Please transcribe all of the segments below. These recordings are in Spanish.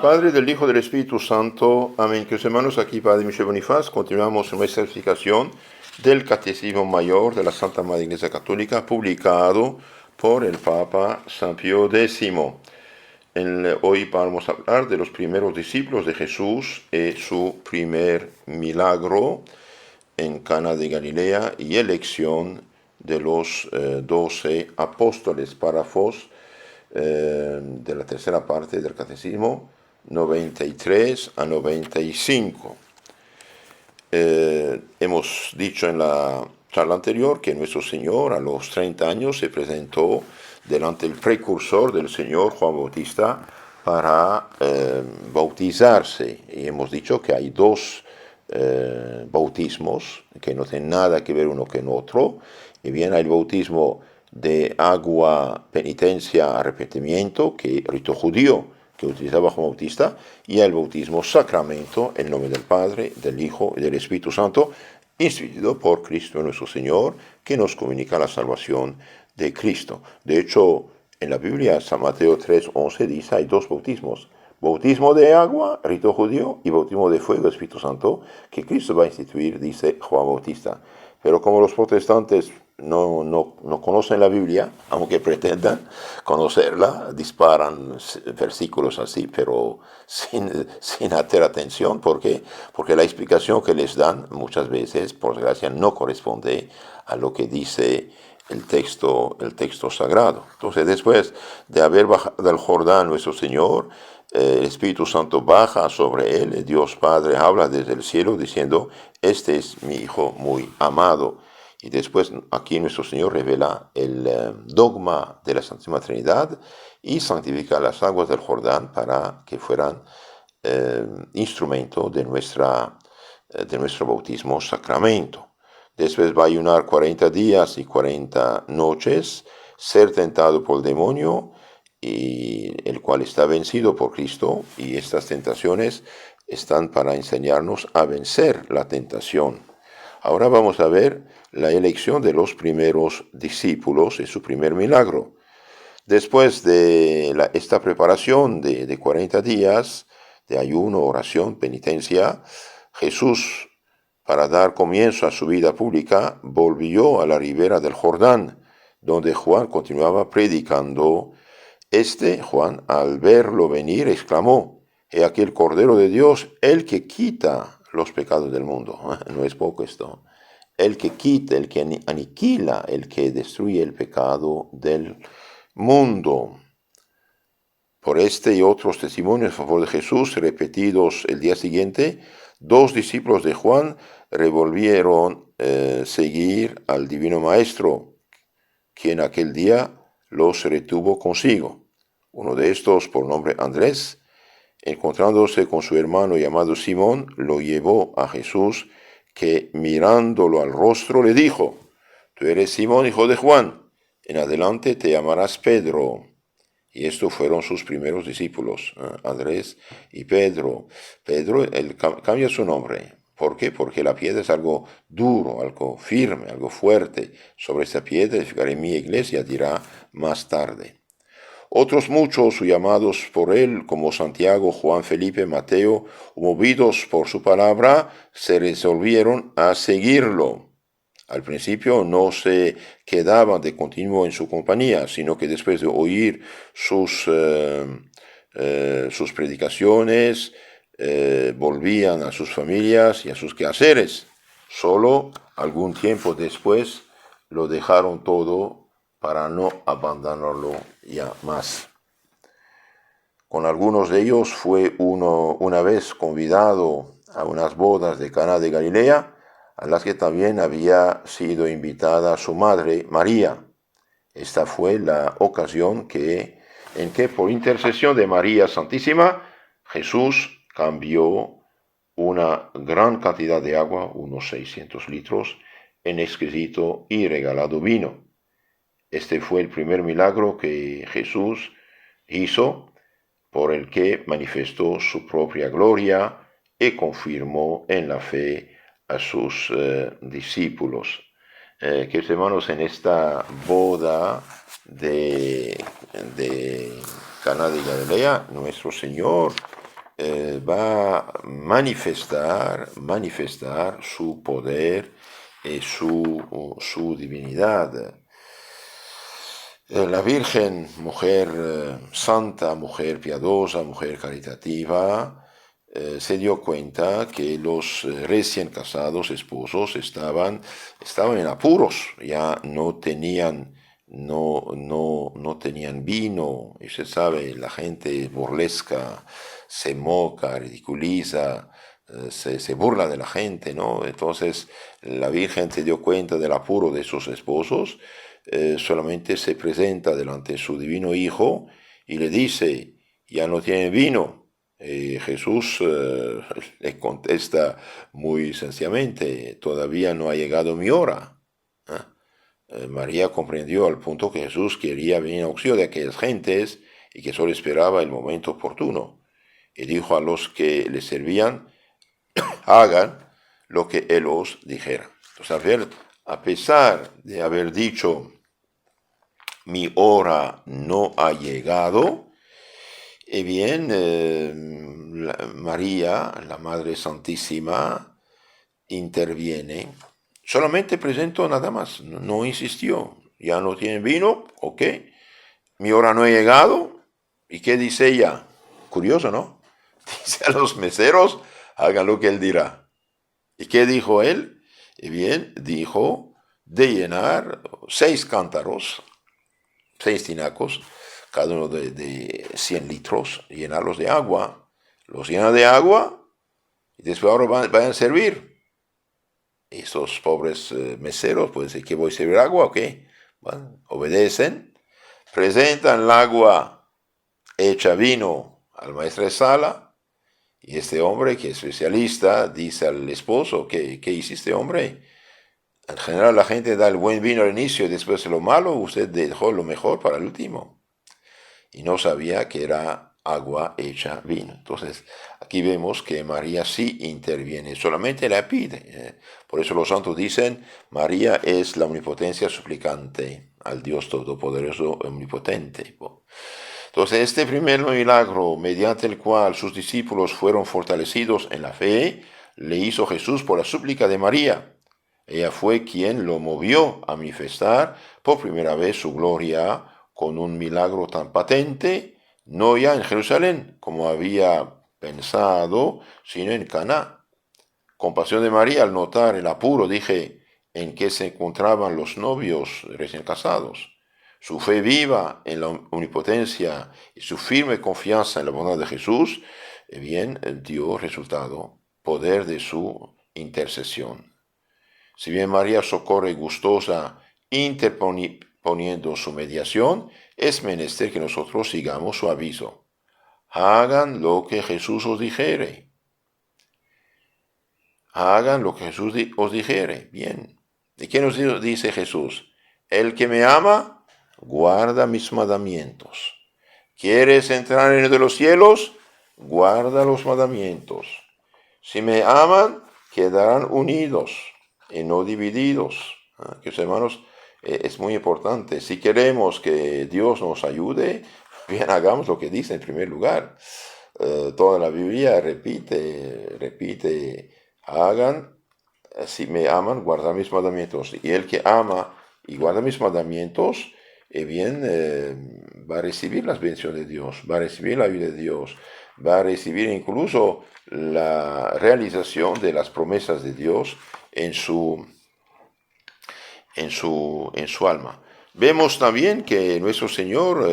Padre, del Hijo, del Espíritu Santo. Amén. Queridos hermanos, aquí Padre Michel Bonifaz. Continuamos nuestra explicación del Catecismo Mayor de la Santa Madre Iglesia Católica, publicado por el Papa San Pío X. Hoy vamos a hablar de los primeros discípulos de Jesús y su primer milagro en Cana de Galilea y elección de los 12 apóstoles, párrafos de la tercera parte del Catecismo 93 a 95. Hemos dicho en la charla anterior que nuestro Señor a los 30 años se presentó delante del precursor del Señor, Juan Bautista, para bautizarse. Y hemos dicho que hay dos bautismos que no tienen nada que ver uno con otro. Y bien, hay el bautismo de agua, penitencia, arrepentimiento, que rito judío que utilizaba Juan Bautista, y el bautismo sacramento en nombre del Padre, del Hijo y del Espíritu Santo, instituido por Cristo nuestro Señor, que nos comunica la salvación de Cristo. De hecho, en la Biblia, San Mateo 3:11 dice, hay dos bautismos: bautismo de agua, rito judío, y bautismo de fuego, Espíritu Santo, que Cristo va a instituir, dice Juan Bautista. Pero como los protestantes no conocen la Biblia, aunque pretendan conocerla, disparan versículos así, pero sin hacer atención. ¿Por qué? Porque la explicación que les dan muchas veces, por desgracia, no corresponde a lo que dice el texto sagrado. Entonces, después de haber bajado del Jordán nuestro Señor, el Espíritu Santo baja sobre él, Dios Padre habla desde el cielo diciendo, este es mi Hijo muy amado. Y después aquí nuestro Señor revela el dogma de la Santísima Trinidad y santifica las aguas del Jordán para que fueran instrumento de nuestro bautismo sacramento. Después va a ayunar 40 días y 40 noches, ser tentado por el demonio, y el cual está vencido por Cristo, y estas tentaciones están para enseñarnos a vencer la tentación. Ahora vamos a ver la elección de los primeros discípulos y su primer milagro. Después de esta preparación de 40 días de ayuno, oración, penitencia, Jesús, para dar comienzo a su vida pública, volvió a la ribera del Jordán, donde Juan continuaba predicando. Juan, al verlo venir, exclamó, he aquí el Cordero de Dios, el que quita los pecados del mundo. No es poco esto. El que quita, el que aniquila, el que destruye el pecado del mundo. Por este y otros testimonios a favor de Jesús, repetidos el día siguiente, dos discípulos de Juan revolvieron seguir al Divino Maestro, quien aquel día los retuvo consigo. Uno de estos, por nombre Andrés, encontrándose con su hermano llamado Simón, lo llevó a Jesús, que mirándolo al rostro le dijo, tú eres Simón, hijo de Juan, en adelante te llamarás Pedro. Y estos fueron sus primeros discípulos, Andrés y Pedro. Pedro cambia su nombre. ¿Por qué? Porque la piedra es algo duro, algo firme, algo fuerte. Sobre esta piedra edificaré mi iglesia, dirá más tarde. Otros muchos, llamados por él, como Santiago, Juan, Felipe, Mateo, movidos por su palabra, se resolvieron a seguirlo. Al principio no se quedaban de continuo en su compañía, sino que después de oír sus predicaciones, volvían a sus familias y a sus quehaceres. Solo algún tiempo después lo dejaron todo para no abandonarlo ya más. Con algunos de ellos fue una vez convidado a unas bodas de Cana de Galilea, a las que también había sido invitada su madre María. Esta fue la ocasión en que por intercesión de María Santísima, Jesús cambió una gran cantidad de agua, unos 600 litros, en exquisito y regalado vino. Este fue el primer milagro que Jesús hizo, por el que manifestó su propia gloria y confirmó en la fe a sus discípulos. Queridos hermanos, en esta boda de Caná de Galilea, nuestro Señor va a manifestar su poder y su divinidad. La Virgen, mujer santa, mujer piadosa, mujer caritativa, se dio cuenta que los recién casados esposos estaban en apuros, ya no tenían vino, y se sabe, la gente burlesca, se moca, ridiculiza, se burla de la gente, ¿no? Entonces la Virgen se dio cuenta del apuro de sus esposos, solamente se presenta delante de su divino Hijo y le dice, ya no tiene vino. Jesús le contesta muy sencillamente, todavía no ha llegado mi hora. María comprendió al punto que Jesús quería venir en auxilio de aquellas gentes y que solo esperaba el momento oportuno. Y dijo a los que le servían, hagan lo que Él os dijera. Entonces, a pesar de haber dicho, mi hora no ha llegado, María, la Madre Santísima, interviene. Solamente presentó nada más, no insistió. Ya no tienen vino, ok. Mi hora no ha llegado. ¿Y qué dice ella? Curioso, ¿no? Dice a los meseros, hagan lo que él dirá. ¿Y qué dijo él? Dijo de llenar 6 cántaros, 6 tinacos, cada uno de 100 litros, llenarlos de agua. Los llena de agua y después ahora vayan a servir. Esos pobres meseros, pues, ¿qué voy a servir agua o qué? Bueno, obedecen, presentan el agua hecha vino al maestro de sala, y este hombre, que es especialista, dice al esposo, ¿qué hiciste, hombre? En general la gente da el buen vino al inicio y después lo malo, usted dejó lo mejor para el último. Y no sabía que era agua hecha vino. Entonces, aquí vemos que María sí interviene, solamente la pide. Por eso los santos dicen, María es la omnipotencia suplicante al Dios Todopoderoso omnipotente. Entonces, este primer milagro, mediante el cual sus discípulos fueron fortalecidos en la fe, le hizo Jesús por la súplica de María. Ella fue quien lo movió a manifestar por primera vez su gloria con un milagro tan patente, no ya en Jerusalén, como había pensado, sino en Caná. Compasión de María al notar el apuro, dije, en que se encontraban los novios recién casados. Su fe viva en la omnipotencia y su firme confianza en la bondad de Jesús, dio resultado, poder de su intercesión. Si bien María socorre gustosa, interponiendo su mediación, es menester que nosotros sigamos su aviso. Hagan lo que Jesús os dijere. Hagan lo que Jesús os dijere. Bien. ¿Y qué nos dice Jesús? El que me ama, guarda mis mandamientos. ¿Quieres entrar en el de los cielos? Guarda los mandamientos. Si me aman, quedarán unidos y no divididos. Que hermanos, es muy importante. Si queremos que Dios nos ayude, bien, hagamos lo que dice en primer lugar. Toda la Biblia repite, hagan, si me aman, guardar mis mandamientos. Y el que ama y guarda mis mandamientos, va a recibir las bendiciones de Dios, va a recibir la ayuda de Dios, va a recibir incluso la realización de las promesas de Dios en su alma. Vemos también que nuestro Señor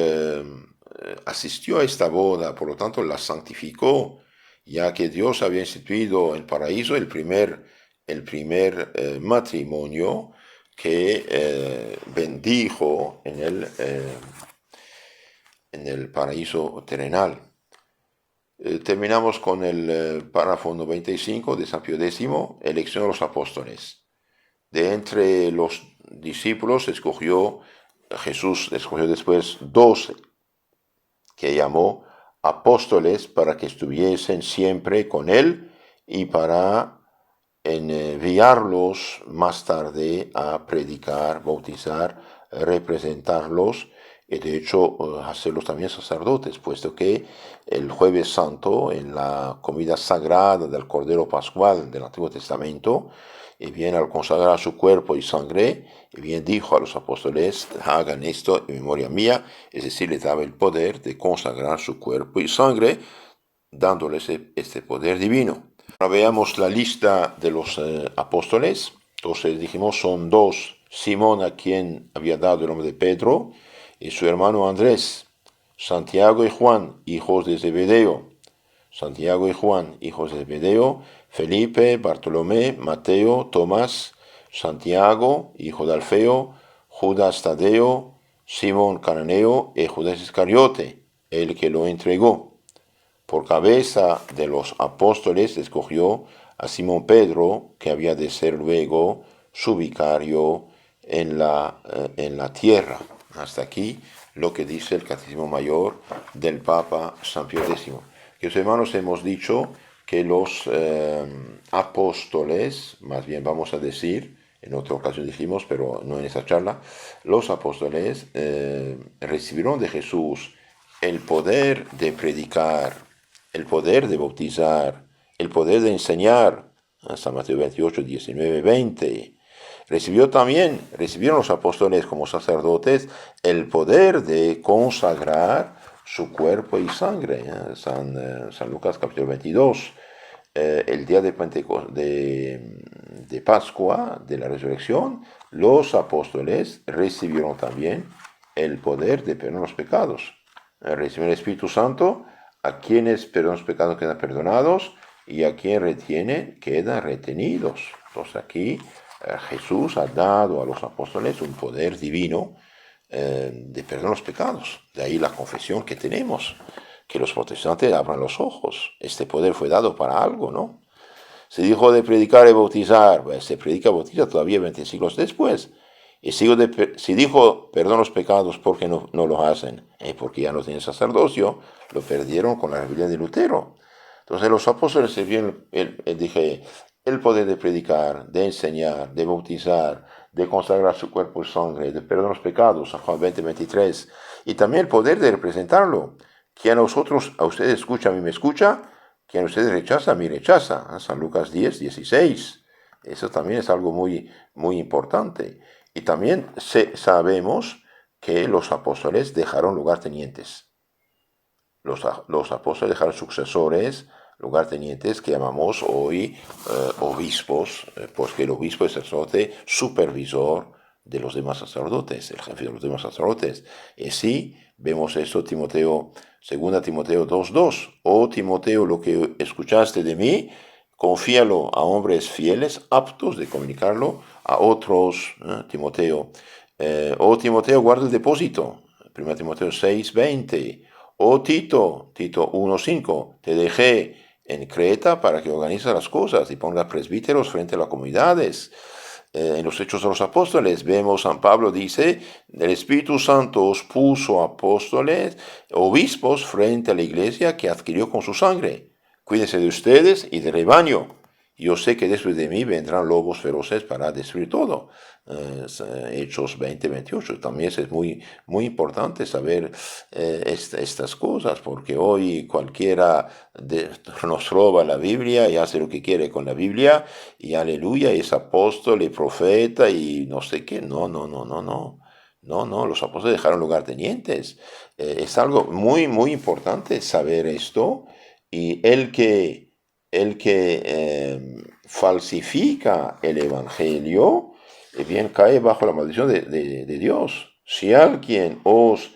asistió a esta boda, por lo tanto la santificó, ya que Dios había instituido el paraíso, el primer matrimonio que bendijo en el paraíso terrenal. Terminamos con el párrafo 95 de San Pío X, elección de los apóstoles. De entre los discípulos Jesús escogió después 12, que llamó apóstoles para que estuviesen siempre con él y para enviarlos más tarde a predicar, bautizar, representarlos y de hecho hacerlos también sacerdotes, puesto que el Jueves Santo, en la comida sagrada del Cordero Pascual del Antiguo Testamento, y bien al consagrar su cuerpo y sangre, y bien dijo a los apóstoles, hagan esto en memoria mía, es decir, les daba el poder de consagrar su cuerpo y sangre, dándoles este poder divino. Ahora veamos la lista de los apóstoles. Entonces dijimos, son dos: Simón, a quien había dado el nombre de Pedro, y su hermano Andrés; Santiago y Juan, hijos de Zebedeo; Santiago y Juan, hijos de Zebedeo; Felipe, Bartolomé, Mateo, Tomás, Santiago, hijo de Alfeo, Judas Tadeo, Simón Cananeo y Judas Iscariote, el que lo entregó. Por cabeza de los apóstoles escogió a Simón Pedro, que había de ser luego su vicario en la tierra. Hasta aquí lo que dice el Catecismo Mayor del Papa San Pío X. Queridos hermanos, hemos dicho que los apóstoles, más bien vamos a decir, en otra ocasión dijimos, pero no en esta charla, los apóstoles recibieron de Jesús el poder de predicar, el poder de bautizar, el poder de enseñar. San Mateo 28, 19, 20. Recibieron los apóstoles como sacerdotes el poder de consagrar su cuerpo y sangre. San Lucas capítulo 22. El día de Pascua, de la resurrección, los apóstoles recibieron también el poder de perdonar los pecados. Reciben el Espíritu Santo. A quienes perdonan los pecados quedan perdonados, y a quien retiene quedan retenidos. Entonces aquí Jesús ha dado a los apóstoles un poder divino de perdonar los pecados. De ahí la confesión que tenemos, que los protestantes abran los ojos. Este poder fue dado para algo, ¿no? Se dijo de predicar y bautizar, pues se predica y bautiza todavía 20 siglos después. Y si dijo perdón los pecados, ¿por qué no lo hacen? Porque ya no tienen sacerdocio, lo perdieron con la rebelión de Lutero. Entonces los apóstoles se vieron, dije, el poder de predicar, de enseñar, de bautizar, de consagrar su cuerpo y sangre, de perdonar los pecados, San Juan 20, 23, y también el poder de representarlo. Quien a ustedes escucha, a mí me escucha; quien a ustedes rechaza, a mí rechaza. San Lucas 10, 16. Eso también es algo muy, muy importante. Y también sabemos que los apóstoles dejaron lugartenientes. Los apóstoles dejaron sucesores, lugartenientes, que llamamos hoy obispos, porque el obispo es el sacerdote supervisor de los demás sacerdotes, el jefe de los demás sacerdotes. Y sí, vemos esto, 2 Timoteo 2:2. Oh Timoteo, lo que escuchaste de mí, confíalo a hombres fieles, aptos de comunicarlo a otros. Timoteo. Oh Timoteo, guarda el depósito. 1 Timoteo 6:20. Oh Tito 1:5, te dejé en Creta para que organices las cosas y pongas presbíteros frente a las comunidades. En los Hechos de los Apóstoles vemos, San Pablo dice, el Espíritu Santo os puso apóstoles, obispos frente a la iglesia que adquirió con su sangre. Cuídense de ustedes y del rebaño. Yo sé que después de mí vendrán lobos feroces para destruir todo. Hechos 20, 28. También es muy, muy importante saber estas cosas, porque hoy cualquiera nos roba la Biblia y hace lo que quiere con la Biblia, y aleluya, es apóstol y profeta y no sé qué. No, no, no, no, no. No, no, los apóstoles dejaron lugartenientes. Es algo muy, muy importante saber esto. Y el que falsifica el Evangelio, bien cae bajo la maldición de Dios. Si alguien os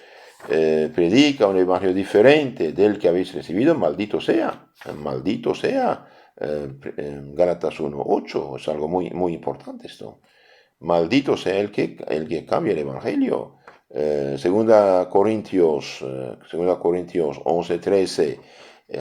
predica un Evangelio diferente del que habéis recibido, maldito sea. Maldito sea. Gálatas 1:8. Es algo muy, muy importante esto. Maldito sea el que cambia el Evangelio. Segunda Corintios 11:13,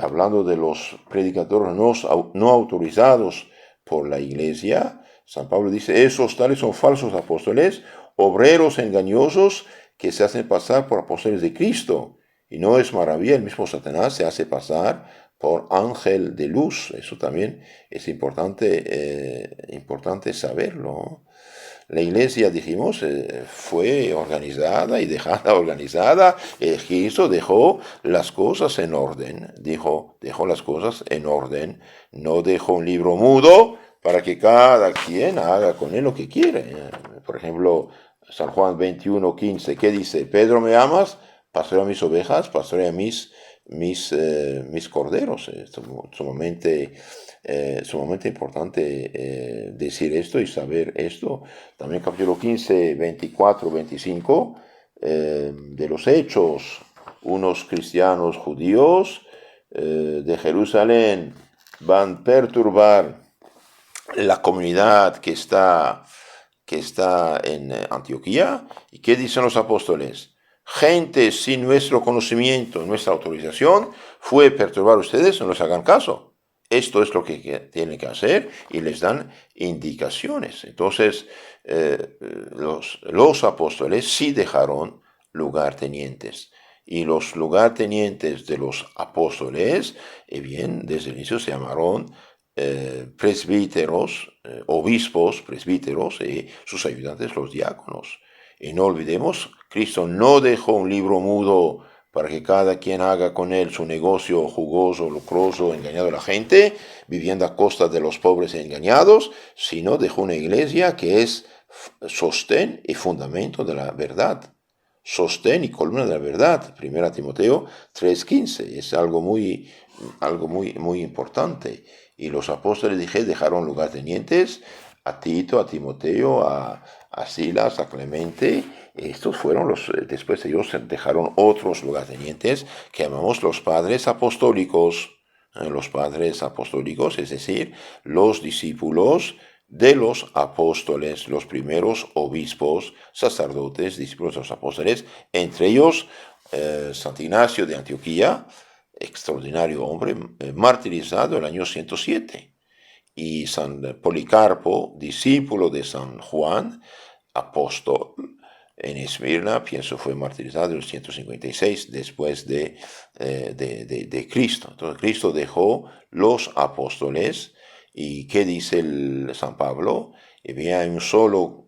hablando de los predicadores no autorizados por la iglesia, San Pablo dice, esos tales son falsos apóstoles, obreros engañosos que se hacen pasar por apóstoles de Cristo. Y no es maravilla, el mismo Satanás se hace pasar por ángel de luz. Eso también es importante saberlo. La iglesia, dijimos, fue organizada y dejada organizada. Cristo dejó las cosas en orden, dejó las cosas en orden, no dejó un libro mudo para que cada quien haga con él lo que quiere. Por ejemplo, San Juan 21:15, ¿qué dice? Pedro, ¿me amas? Pastorea mis ovejas, pastorea mis corderos. Es sumamente importante decir esto y saber esto. También capítulo 15, 24, 25 de los Hechos, unos cristianos judíos de Jerusalén van a perturbar la comunidad que está en Antioquía. ¿Y qué dicen los apóstoles? Gente sin nuestro conocimiento, nuestra autorización, fue perturbar ustedes, no les hagan caso. Esto es lo que tienen que hacer y les dan indicaciones. Entonces, los apóstoles sí dejaron lugartenientes. Y los lugartenientes de los apóstoles, bien, desde el inicio se llamaron presbíteros, obispos, presbíteros, y sus ayudantes, los diáconos. Y no olvidemos, Cristo no dejó un libro mudo para que cada quien haga con él su negocio jugoso, lucroso, engañando a la gente, viviendo a costa de los pobres e engañados, sino dejó una iglesia que es sostén y fundamento de la verdad. Sostén y columna de la verdad. 1 Timoteo 3:15. Es algo muy importante. Y los apóstoles dejaron lugartenientes a Tito, a Timoteo, a Silas, a Clemente. Estos fueron después ellos dejaron otros lugartenientes que llamamos los padres apostólicos. Los padres apostólicos, es decir, los discípulos de los apóstoles, los primeros obispos, sacerdotes, discípulos de los apóstoles, entre ellos San Ignacio de Antioquía, extraordinario hombre, martirizado el año 107. Y San Policarpo, discípulo de San Juan, apóstol en Esmirna, pienso fue martirizado en el 156 después de Cristo. Entonces Cristo dejó los apóstoles. ¿Y qué dice San Pablo? Hay un solo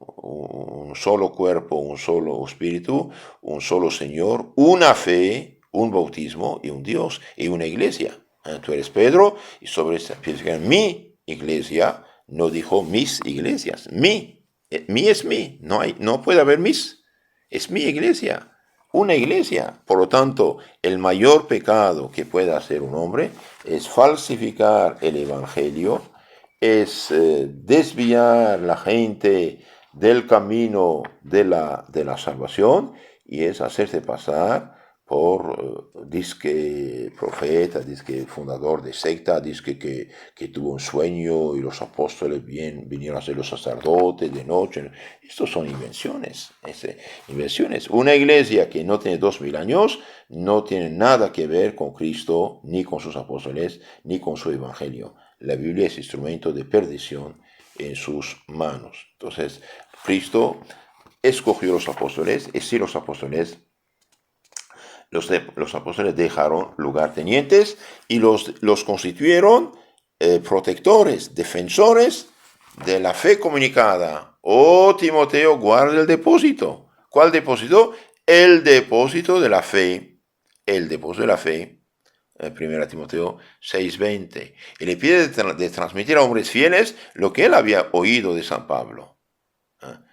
cuerpo, un solo espíritu, un solo Señor, una fe, un bautismo y un Dios y una iglesia. Tú eres Pedro y sobre esta piedra mi iglesia, no dijo mis iglesias, mi es mi, no puede haber mis, es mi iglesia, una iglesia. Por lo tanto, el mayor pecado que puede hacer un hombre es falsificar el evangelio, es desviar la gente del camino de la salvación y es hacerse pasar por disque profeta, disque fundador de secta, disque que tuvo un sueño y los apóstoles vinieron a ser los sacerdotes de noche. Estos son invenciones. Una iglesia que no tiene 2000 años no tiene nada que ver con Cristo, ni con sus apóstoles, ni con su evangelio. La Biblia es instrumento de perdición en sus manos. Entonces, Cristo escogió los apóstoles, y si los apóstoles dejaron lugartenientes y los constituyeron protectores, defensores de la fe comunicada. Oh, Timoteo, guarda el depósito. ¿Cuál depósito? El depósito de la fe. El depósito de la fe. 1 Timoteo 6:20. Y le pide de transmitir a hombres fieles lo que él había oído de San Pablo.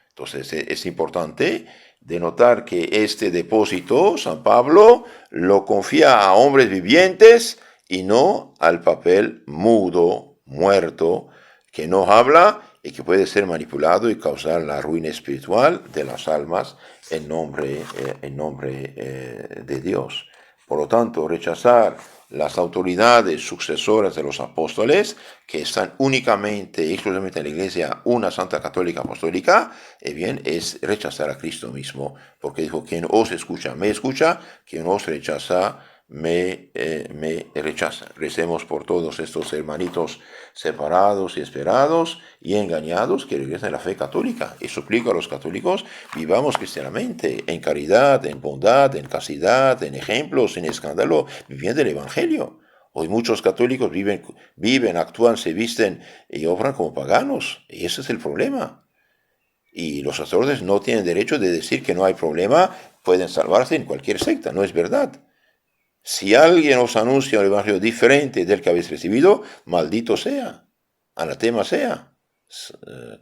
Entonces es importante de notar que este depósito, San Pablo, lo confía a hombres vivientes y no al papel mudo, muerto, que no habla y que puede ser manipulado y causar la ruina espiritual de las almas en nombre de Dios. Por lo tanto, rechazar las autoridades sucesoras de los apóstoles, que están únicamente, exclusivamente en la Iglesia, una Santa Católica Apostólica, es rechazar a Cristo mismo, porque dijo, quien os escucha, me escucha, quien os rechaza, me rechaza. Recemos por todos estos hermanitos separados y esperados y engañados que regresen a la fe católica. Y suplico a los católicos, vivamos cristianamente, en caridad, en bondad, en castidad, en ejemplo, sin escándalo, viviendo el Evangelio. Hoy muchos católicos viven, actúan, se visten y obran como paganos. Y ese es el problema. Y los sacerdotes no tienen derecho de decir que no hay problema, pueden salvarse en cualquier secta, no es verdad. Si alguien os anuncia un evangelio diferente del que habéis recibido, maldito sea, anatema sea.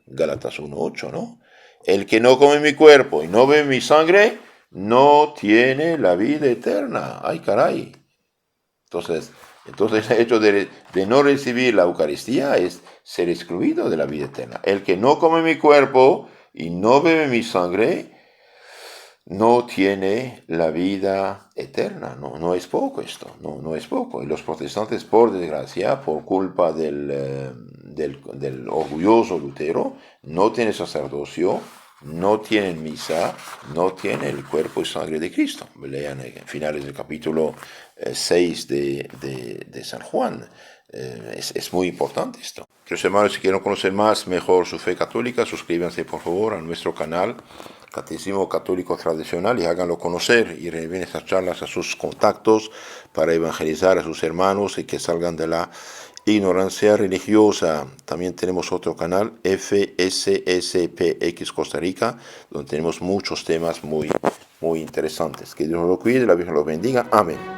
Gálatas 1:8, ¿no? El que no come mi cuerpo y no bebe mi sangre, no tiene la vida eterna. Ay, caray. Entonces el hecho de no recibir la Eucaristía es ser excluido de la vida eterna. El que no come mi cuerpo y no bebe mi sangre, no tiene la vida eterna. No es poco esto, no es poco. Y los protestantes, por desgracia, por culpa del orgulloso Lutero, no tienen sacerdocio, no tienen misa, no tienen el cuerpo y sangre de Cristo. Lean en finales del capítulo 6 de San Juan. Es muy importante esto. Queridos hermanos, si quieren conocer más, mejor su fe católica, suscríbanse por favor a nuestro canal Catecismo Católico Tradicional y háganlo conocer y reenvíen estas charlas a sus contactos para evangelizar a sus hermanos y que salgan de la ignorancia religiosa. También tenemos otro canal, FSSPX Costa Rica, donde tenemos muchos temas muy interesantes. Que Dios los cuide, la Virgen los bendiga. Amén.